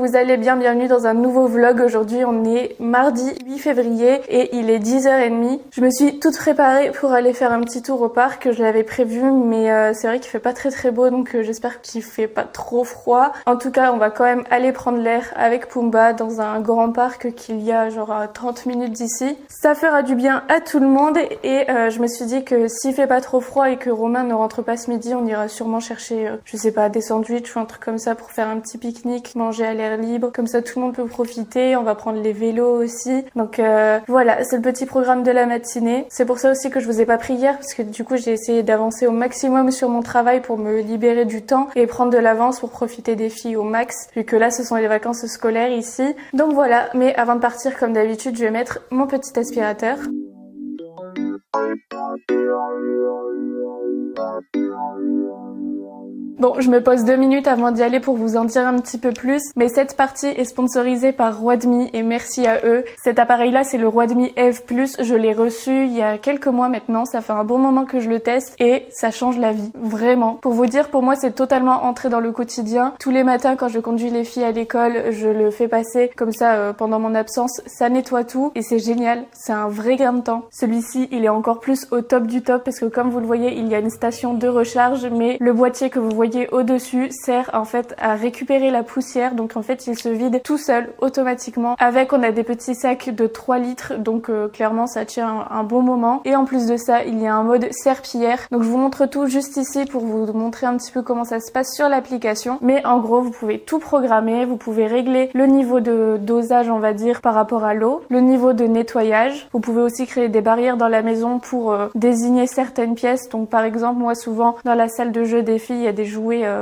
vous allez bien, bienvenue dans un nouveau vlog. Aujourd'hui on est mardi 8 février et il est 10h30. Je me suis toute préparée pour aller faire un petit tour au parc, je l'avais prévu mais c'est vrai qu'il fait pas très beau donc j'espère qu'il fait pas trop froid. En tout cas on va quand même aller prendre l'air avec Pumba dans un grand parc qu'il y a genre à 30 minutes d'ici. Ça fera du bien à tout le monde et je me suis dit que s'il fait pas trop froid et que Romain ne rentre pas ce midi, on ira sûrement chercher je sais pas des sandwichs ou un truc comme ça pour faire un petit pique-nique, manger à l'air libre, comme ça tout le monde peut profiter. On va prendre les vélos aussi, donc voilà, c'est le petit programme de la matinée. C'est pour ça aussi que je vous ai pas pris hier, parce que du coup j'ai essayé d'avancer au maximum sur mon travail pour me libérer du temps et prendre de l'avance pour profiter des filles au max, vu que là ce sont les vacances scolaires ici. Donc voilà, mais avant de partir comme d'habitude je vais mettre mon petit aspirateur. Bon, je me pose 2 minutes avant d'y aller pour vous en dire un petit peu plus, mais cette partie est sponsorisée par Roidemi et merci à eux. Cet appareil-là, c'est le Roidemi Eve Plus. Je l'ai reçu il y a quelques mois maintenant, ça fait un bon moment que je le teste et ça change la vie, vraiment. Pour vous dire, pour moi, c'est totalement entré dans le quotidien. Tous les matins, quand je conduis les filles à l'école, je le fais passer comme ça pendant mon absence. Ça nettoie tout et c'est génial, c'est un vrai gain de temps. Celui-ci, il est encore plus au top du top parce que comme vous le voyez, il y a une station de recharge, mais le boîtier que vous voyez au-dessus sert en fait à récupérer la poussière, donc en fait il se vide tout seul automatiquement. Avec, on a des petits sacs de 3 litres, donc clairement ça tient un bon moment. Et en plus de ça, il y a un mode serpillière, donc je vous montre tout juste ici pour vous montrer un petit peu comment ça se passe sur l'application. Mais en gros, vous pouvez tout programmer, vous pouvez régler le niveau de dosage, on va dire, par rapport à l'eau, le niveau de nettoyage. Vous pouvez aussi créer des barrières dans la maison pour désigner certaines pièces. Donc par exemple, moi souvent dans la salle de jeu des filles, il y a des jouets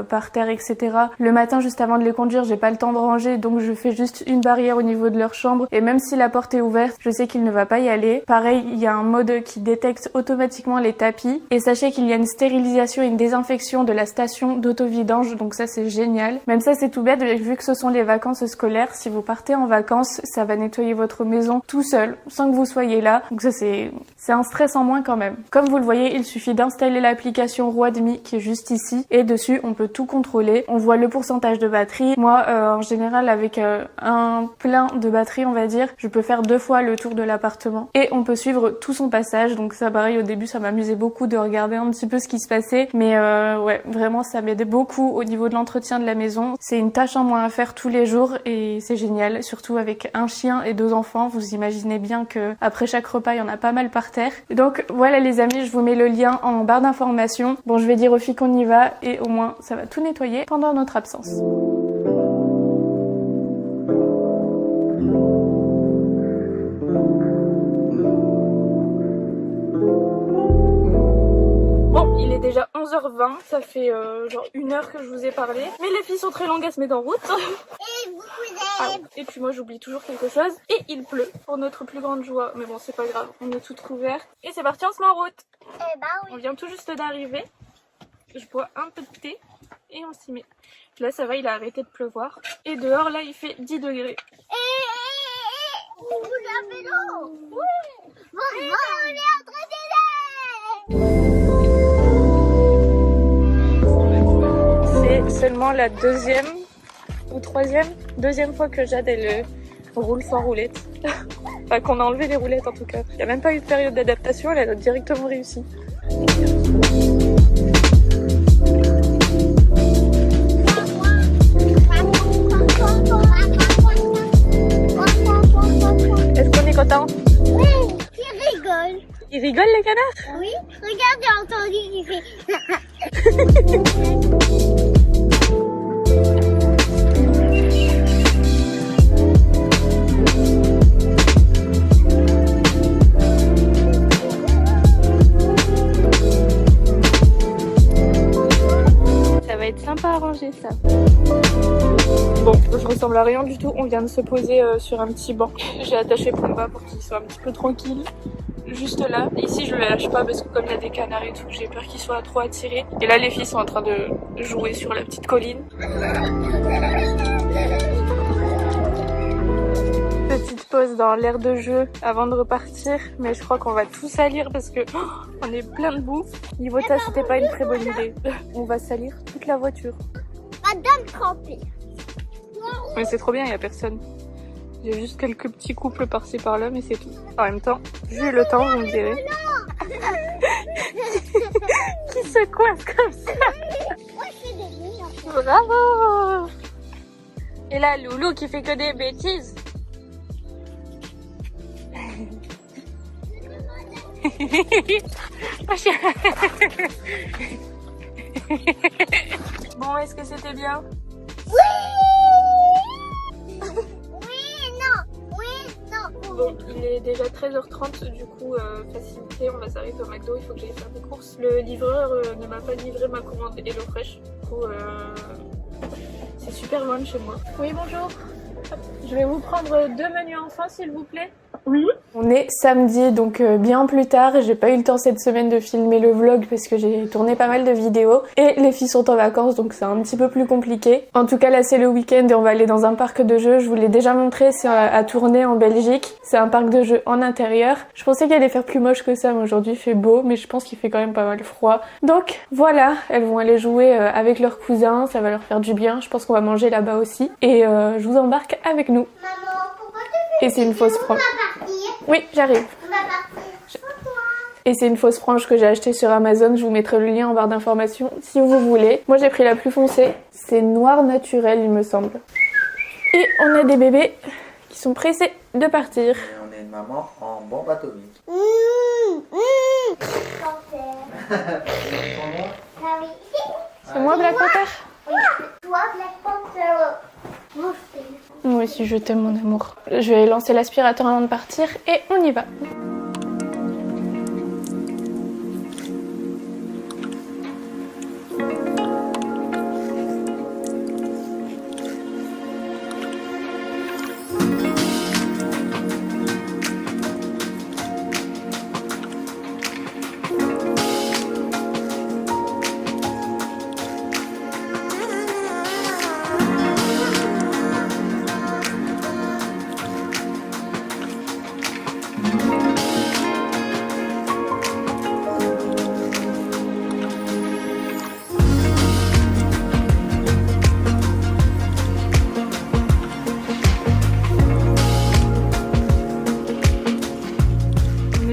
par terre, etc. Le matin, juste avant de les conduire, j'ai pas le temps de ranger, donc je fais juste une barrière au niveau de leur chambre. Et même si la porte est ouverte, je sais qu'il ne va pas y aller. Pareil, il y a un mode qui détecte automatiquement les tapis. Et sachez qu'il y a une stérilisation et une désinfection de la station d'autovidange, donc ça c'est génial. Même ça c'est tout bête, vu que ce sont les vacances scolaires, si vous partez en vacances, ça va nettoyer votre maison tout seul, sans que vous soyez là. Donc ça c'est un stress en moins quand même. Comme vous le voyez, il suffit d'installer l'application Roidemi qui est juste ici, et dessus on peut tout contrôler. On voit le pourcentage de batterie. Moi en général avec un plein de batterie, on va dire, je peux faire 2 fois le tour de l'appartement et on peut suivre tout son passage. Donc ça pareil, au début ça m'amusait beaucoup de regarder un petit peu ce qui se passait, mais ouais, vraiment ça m'aidait beaucoup au niveau de l'entretien de la maison. C'est une tâche en moins à faire tous les jours et c'est génial, surtout avec un chien et 2 enfants. Vous imaginez bien que après chaque repas il y en a pas mal par terre. Donc voilà les amis, je vous mets le lien en barre d'informations. Bon, je vais dire aux filles qu'on y va et au moins ça va tout nettoyer pendant notre absence. Bon, il est déjà 11h20, ça fait genre 1 heure que je vous ai parlé. Mais les filles sont très longues à se mettre en route. Et puis moi j'oublie toujours quelque chose. Et il pleut pour notre plus grande joie. Mais bon, c'est pas grave, on est toutes couvertes. Et c'est parti, on se met en route. Oui. On vient tout juste d'arriver. Je bois un peu de thé et on s'y met. Là ça va, il a arrêté de pleuvoir. Et dehors là il fait 10 degrés. Vous avez l'eau? Oui. Maman, on est en train de C'est seulement la deuxième fois que Jade elle roule sans roulette. Enfin qu'on a enlevé les roulettes en tout cas. Il n'y a même pas eu de période d'adaptation, elle a directement réussi. Est-ce qu'on est content? Oui, il rigole. Ils rigolent les canards? Oui, regarde, j'ai entendu qu'il fait. Ça va être sympa à ranger ça. Bon, je ressemble à rien du tout, on vient de se poser sur un petit banc. J'ai attaché Pumba pour qu'il soit un petit peu tranquille. Juste là, ici je le lâche pas parce que comme il y a des canards et tout, j'ai peur qu'il soit trop attiré. Et là les filles sont en train de jouer sur la petite colline. Petite pause dans l'aire de jeu avant de repartir, mais je crois qu'on va tout salir parce que on est plein de boue. Niveau tas, c'était pas une très bonne idée. On va salir toute la voiture. Madame trempée. Mais c'est trop bien, il y a personne. J'ai juste quelques petits couples par-ci par-là, mais c'est tout. En même temps, vu le temps, vous me direz. Qui se coiffe comme ça? Bravo! Et là, Loulou qui fait que des bêtises. Bon, est-ce que c'était bien? Bon, il est déjà 13h30, du coup, facilité, on va s'arrêter au McDo, il faut que j'aille faire des courses. Le livreur ne m'a pas livré ma commande HelloFresh, du coup, c'est super loin de chez moi. Oui, bonjour. Je vais vous prendre 2 menus enfants, s'il vous plaît. Oui. On est samedi, donc bien plus tard. J'ai pas eu le temps cette semaine de filmer le vlog parce que j'ai tourné pas mal de vidéos. Et les filles sont en vacances, donc c'est un petit peu plus compliqué. En tout cas, là c'est le week-end et on va aller dans un parc de jeux. Je vous l'ai déjà montré, c'est à Tournai en Belgique. C'est un parc de jeux en intérieur. Je pensais qu'il allait faire plus moche que ça, mais aujourd'hui il fait beau. Mais je pense qu'il fait quand même pas mal froid. Donc voilà, elles vont aller jouer avec leurs cousins. Ça va leur faire du bien. Je pense qu'on va manger là-bas aussi. Et je vous embarque avec nous. Maman, pourquoi tu fais Et c'est une fausse frange. Oui, j'arrive. On va partir. Et c'est une fausse frange que j'ai achetée sur Amazon. Je vous mettrai le lien en barre d'informations si vous voulez. Moi, j'ai pris la plus foncée. C'est noir naturel, il me semble. Et on a des bébés qui sont pressés de partir. Et on est une maman en bombe atomique. C'est moi, Black Panther? Toi, Black Panther. Moi aussi, je t'aime, mon amour. Je vais lancer l'aspirateur avant de partir et on y va.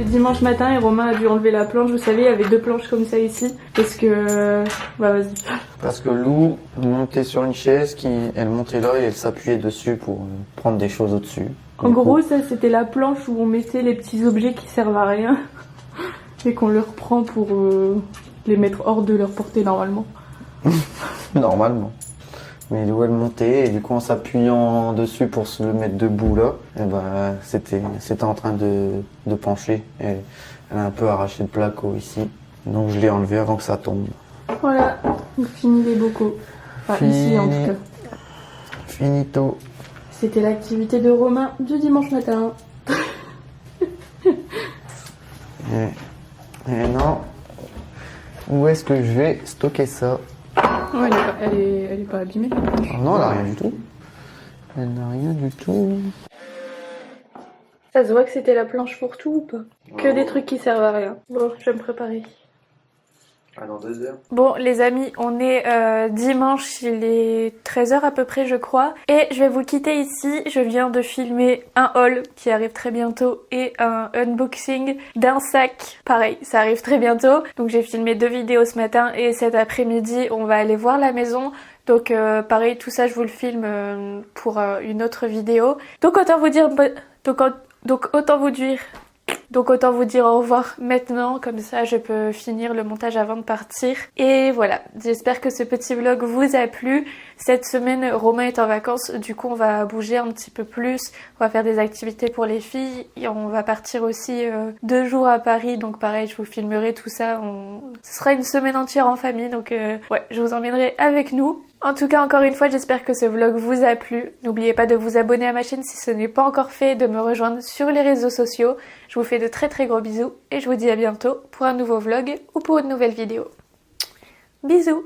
Dimanche matin et Romain a dû enlever la planche. Vous savez, il y avait 2 planches comme ça ici. Parce que... Bah vas-y. Parce que Lou montait sur une chaise, elle montait là et elle s'appuyait dessus pour prendre des choses au-dessus. En gros, ça c'était la planche où on mettait les petits objets qui servent à rien. Et qu'on leur prend pour les mettre hors de leur portée normalement. Normalement. Mais Lou elle montait et du coup en s'appuyant dessus pour se le mettre debout là, et bah, c'était en train de pencher. Et elle a un peu arraché le placo ici. Donc je l'ai enlevé avant que ça tombe. Voilà, on finit les bocaux. Enfin ici en tout cas. Finito. C'était l'activité de Romain du dimanche matin. Et non, où est-ce que je vais stocker ça? Oh, elle est pas abîmée. Oh non, elle n'a rien du tout. Elle n'a rien du tout. Ça se voit que c'était la planche pour tout ou pas? Que des trucs qui servent à rien. Bon, je vais me préparer. Ah, dans 2 heures. Bon les amis, on est dimanche, il est 13h à peu près je crois. Et je vais vous quitter ici, je viens de filmer un haul qui arrive très bientôt et un unboxing d'un sac. Pareil, ça arrive très bientôt. Donc j'ai filmé 2 vidéos ce matin et cet après-midi on va aller voir la maison. Donc pareil, tout ça je vous le filme pour une autre vidéo. Donc autant vous dire... Donc autant vous dire au revoir maintenant, comme ça je peux finir le montage avant de partir. Et voilà, j'espère que ce petit vlog vous a plu. Cette semaine, Romain est en vacances, du coup on va bouger un petit peu plus. On va faire des activités pour les filles. Et on va partir aussi 2 jours à Paris, donc pareil, je vous filmerai tout ça. Ce sera une semaine entière en famille, donc ouais, je vous emmènerai avec nous. En tout cas, encore une fois, j'espère que ce vlog vous a plu. N'oubliez pas de vous abonner à ma chaîne si ce n'est pas encore fait, de me rejoindre sur les réseaux sociaux. Je vous fais de très très gros bisous et je vous dis à bientôt pour un nouveau vlog ou pour une nouvelle vidéo. Bisous!